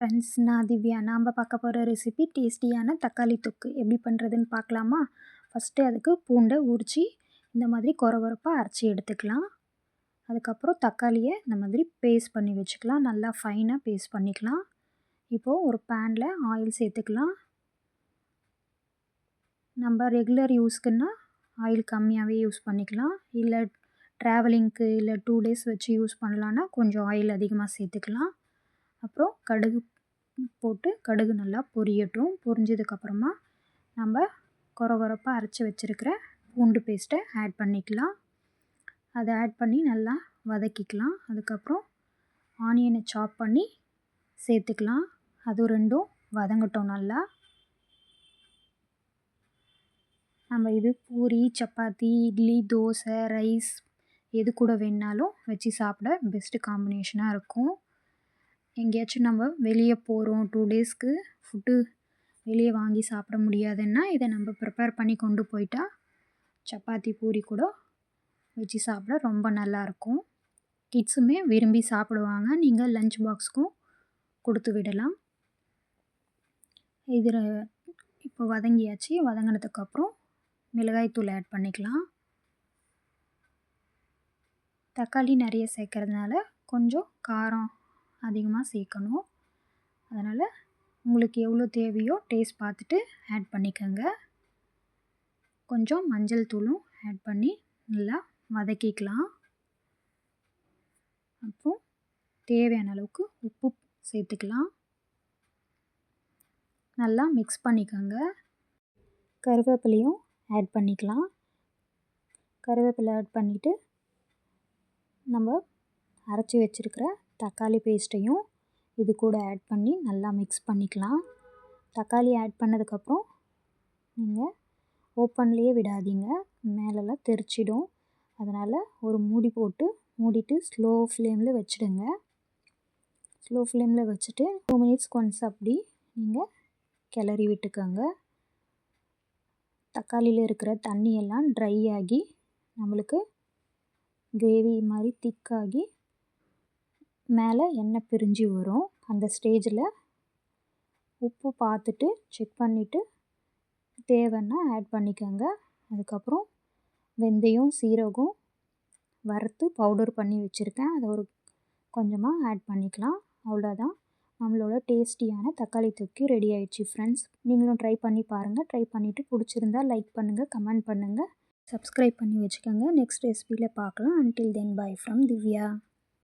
Friends, நான் திவ்யா. நாம் பார்க்க போகிற ரெசிபி டேஸ்டியான தக்காளி தொக்கு எப்படி பண்ணுறதுன்னு பார்க்கலாமா? ஃபஸ்ட்டு அதுக்கு பூண்டை உரித்து இந்த மாதிரி கொரகொரப்பாக அரைச்சி எடுத்துக்கலாம். அதுக்கப்புறம் தக்காளியை இந்த மாதிரி பேஸ்ட் பண்ணி வச்சுக்கலாம். நல்லா ஃபைனாக பேஸ்ட் பண்ணிக்கலாம். இப்போது ஒரு பேனில் ஆயில் சேர்த்துக்கலாம். நம்ம ரெகுலர் யூஸ்க்குன்னா ஆயில் கம்மியாகவே யூஸ் பண்ணிக்கலாம். இல்லை ட்ராவலிங்க்கு இல்லை 2 டேஸ் வச்சு யூஸ் பண்ணலான்னா கொஞ்சம் ஆயில் அதிகமாக சேர்த்துக்கலாம். அப்புறம் கடுகு போட்டு கடுகு நல்லா பொரியட்டும். பொரிஞ்சதுக்கப்புறமா நம்ம கொரகொரப்பாக அரைச்சி வச்சுருக்கிற பூண்டு பேஸ்ட்டை ஆட் பண்ணிக்கலாம். அதை ஆட் பண்ணி நல்லா வதக்கிக்கலாம். அதுக்கப்புறம் ஆனியனை சாப் பண்ணி சேர்த்துக்கலாம். அது ரெண்டும் வதங்கட்டும் நல்லா. நம்ம இது பூரி, சப்பாத்தி, இட்லி, தோசை, ரைஸ் எது கூட வேணுனாலும் வச்சு சாப்பிட பெஸ்ட்டு காம்பினேஷனாக இருக்கும். எங்கேயாச்சும் நம்ம வெளியே போகிறோம், 2 டேஸ்க்கு ஃபுட்டு வெளியே வாங்கி சாப்பிட முடியாதுன்னா இதை நம்ம ப்ரிப்பேர் பண்ணி கொண்டு போயிட்டா சப்பாத்தி, பூரி கூட வச்சு சாப்பிட ரொம்ப நல்லாயிருக்கும். கிட்ஸுமே விரும்பி சாப்பிடுவாங்க. நீங்கள் லஞ்ச் பாக்ஸுக்கும் கொடுத்து விடலாம். இதில் இப்போ வதங்கியாச்சு. வதங்கினதுக்கப்புறம் மிளகாய்த்தூள் ஆட் பண்ணிக்கலாம். தக்காளி நிறைய சேர்க்கறதுனால கொஞ்சம் காரம் அதிகமாக சேர்க்கணும். அதனால் உங்களுக்கு எவ்வளோ தேவையோ டேஸ்ட் பார்த்துட்டு ஆட் பண்ணிக்கோங்க. கொஞ்சம் மஞ்சள் தூளும் ஆட் பண்ணி நல்லா வதக்கிக்கலாம். அப்புறம் தேவையான அளவுக்கு உப்பு சேர்த்துக்கலாம். நல்லா மிக்ஸ் பண்ணிக்கோங்க. கருவேப்பிலையும் ஆட் பண்ணிக்கலாம். கருவேப்பிலை ஆட் பண்ணிவிட்டு நம்ம அரைச்சி வச்சுருக்கிற தக்காளி பேஸ்ட்டையும் இது கூட ஆட் பண்ணி நல்லா மிக்ஸ் பண்ணிக்கலாம். தக்காளி ஆட் பண்ணதுக்கப்புறம் நீங்கள் ஓப்பன்லேயே விடாதீங்க, மேலெல்லாம் தெரிச்சிடும். அதனால் ஒரு மூடி போட்டு மூடிட்டு ஸ்லோ ஃப்ளேமில் வச்சுடுங்க. ஸ்லோ ஃப்ளேமில் வச்சுட்டு 2 மினிட்ஸ்க்கு ஒன்ஸ் அப்படி நீங்கள் கிளறி விட்டுக்கோங்க. தக்காளியில் இருக்கிற தண்ணியெல்லாம் ட்ரை ஆகி நம்மளுக்கு கிரேவி மாதிரி திக்காகி மேலே எண்ணெய் பிரிஞ்சு வரும். அந்த ஸ்டேஜில் உப்பு பார்த்துட்டு செக் பண்ணிவிட்டு தேவைன்னா ஆட் பண்ணிக்கோங்க. அதுக்கப்புறம் வெந்தயம், சீரகம் வறுத்து பவுடர் பண்ணி வச்சுருக்கேன். அதை ஒரு கொஞ்சமாக ஆட் பண்ணிக்கலாம். அவ்வளோதான், நம்மளோட டேஸ்டியான தக்காளி தொக்கு ரெடி ஆயிடுச்சு ஃப்ரெண்ட்ஸ். நீங்களும் ட்ரை பண்ணி பாருங்கள். ட்ரை பண்ணிவிட்டு பிடிச்சிருந்தா லைக் பண்ணுங்கள், கமெண்ட் பண்ணுங்கள், சப்ஸ்கிரைப் பண்ணி வச்சுக்கோங்க. நெக்ஸ்ட் ரெசிபியில் பார்க்கலாம். Until then by from Divya.